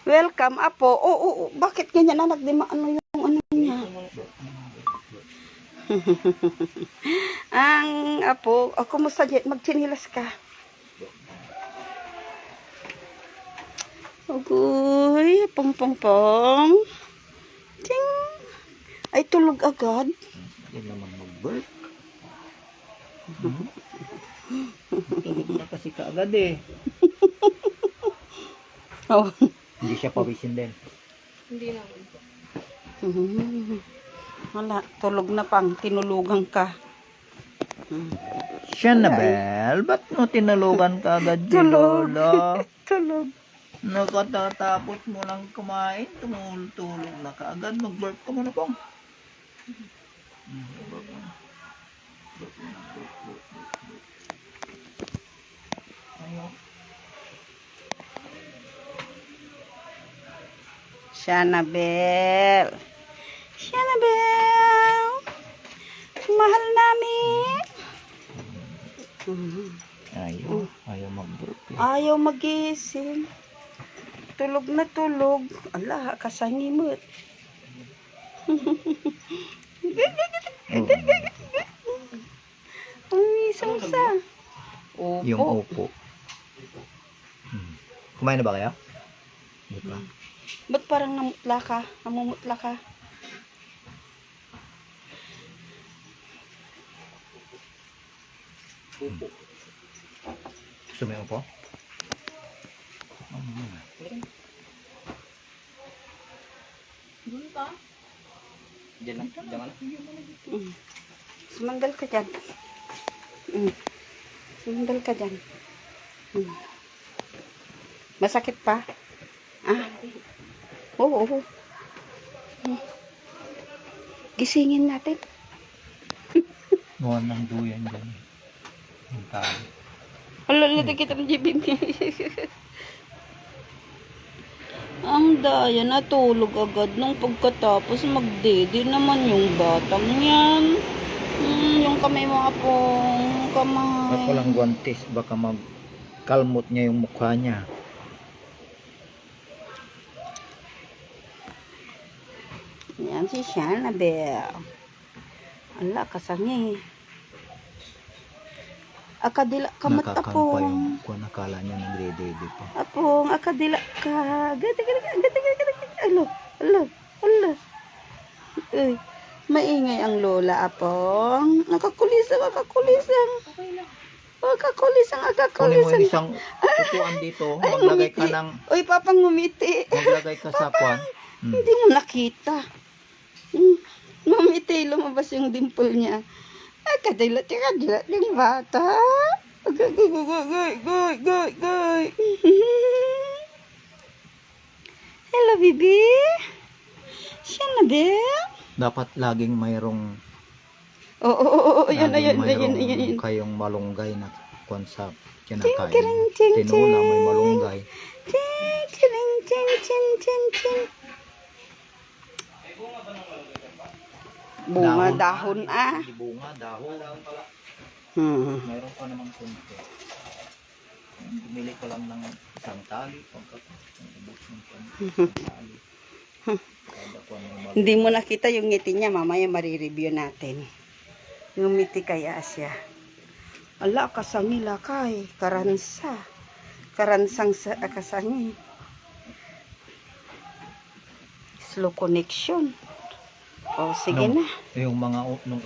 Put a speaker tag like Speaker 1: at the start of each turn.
Speaker 1: Welcome, apo. Oo, bakit ganyan anak? Di maano yung ano niya? Ang apo, kumusta dyan? Magchinilas ka. Ugoy, pong. Ting. Ay, tulog agad.
Speaker 2: Yan naman mag-work. Tulog na kasi kaagad eh.
Speaker 1: Oh.
Speaker 2: Hindi siya pawisin din.
Speaker 3: Hindi naman.
Speaker 1: Wala, tulog na pang. Tinulugan ka.
Speaker 2: Siya na, Bel. Ba't mo tinulugan ka agad si Lola?
Speaker 1: Tulog.
Speaker 2: Nakatatapos mo lang kumain, tumulog na kaagad. Mag-work ka muna pong.
Speaker 1: Shanabel. Mahal namin.
Speaker 2: Ayaw mag-work.
Speaker 1: Ayaw magising. Tulog na tulog. Ala, kasangimot. Ang isang sa. Opo.
Speaker 2: Yung opo. Kumain na ba kayo? Hindi pa.
Speaker 1: Ba't parang namutla ka? Namumutla ka?
Speaker 2: Gusto mo yung opo?
Speaker 3: Doon pa?
Speaker 2: Diyan lang.
Speaker 1: Sumandal ka dyan. Sumandal ka dyan. Masakit pa? Ah? Oo. Gisingin natin.
Speaker 2: Gawa ng duyan dyan. Yung tao.
Speaker 1: Alala, kita ng jibin. Ang daya natulog agad nung pagkatapos magdede naman yung batang yan. Yung kamay mo apong kamay.
Speaker 2: Ba't walang guantes? Baka magkalmot niya yung mukha niya.
Speaker 1: Yan si Shanabel. Ala, kasangi. Akadila kamat
Speaker 2: Nakakampa
Speaker 1: apong.
Speaker 2: yung kung nakala niya nagre-dede pa.
Speaker 1: Apong, akadila ka. Gati. Alo. Uy, maingay ang lola, apong. Nakakulisang.
Speaker 2: Kunin mo yung isang upuan dito. Maglagay ka ng...
Speaker 1: Uy, papang ngumiti.
Speaker 2: Maglagay ka sa kwan.
Speaker 1: Hindi mo nakita. Ngumiti, lumabas yung dimple niya. Akadila yung bata. Goy. Hello, baby. Shanabel.
Speaker 2: Dapat laging mayroong...
Speaker 1: Oo. Yan.
Speaker 2: Mayroong kayong malunggay na kwan sa kinakain.
Speaker 1: Ting.
Speaker 2: Tinula, may malunggay.
Speaker 1: Ting. Bunga dahon
Speaker 2: Hindi bunga, dahon. Mayroon pa namang kunti. Bumili ko lang ng isang tali. Pagkakubos ng tali.
Speaker 1: Hindi mo nakita yung ngiti niya, mamaya marireview natin. Yung ngiti kaya siya. Ala, kasangila kay. Karansang sa kasangi. Slow connection. O, sige na.
Speaker 2: Yung mga nung